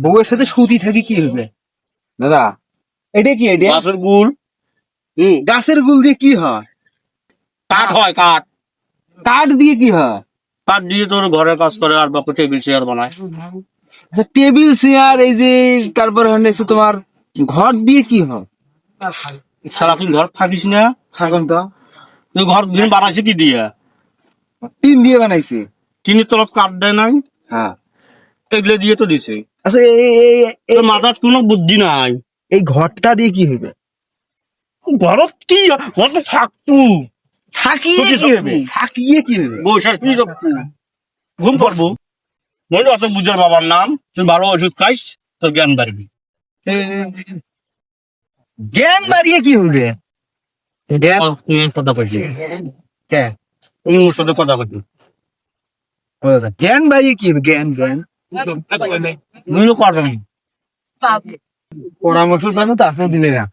বউয়ের সাথে সুতি থাকি কি হবে দাদা? এটা কি? এটা গাছের গুড়। গাছের গুল দিয়ে কি হয়? কাঠ হয়, কাঠ। কাঠ দিয়ে কি হয়? কাঠ দিয়ে তোর ঘরের কাজ করে, আর বাপু টেবিল চেয়ার বানায়। টেবিল চেয়ার, এই যে তারপরে হচ্ছে তোমার ঘর দিয়ে কি হয়? সারাদিন ঘর থাকিস না, থাকুন তো। তুই ঘর বানাইছে কি দিয়ে? টিন দিয়ে বানাইছে। টিনের তলত কাঠ দেয় নাই, হ্যাঁ। এগুলো দিয়ে তো দিছে। আচ্ছা তোর মাথার কোনো বুদ্ধি নাই। এই ঘরটা দিয়ে কি হবে? ঘরত কি ঘর তো থাকতু, থাকিয়ে কি হবে? থাকিয়ে কি হবে? বৈশাখ কি থাকতু, ঘুম পারবো। বললো অত বুঝার বাবার নাম, তুই ভালো ওষুধ খাইস, তোর জ্ঞান বাড়বি। জ্ঞান বাড়িয়ে কি হবে? কথা কইছি, কে? তুমি ওর সাথে কথা কইছি। জ্ঞান বাড়িয়ে কি হবে? জ্ঞান জ্ঞান তুমিও করবেন। পরামর্শ জানো তো আপনি দিলে না।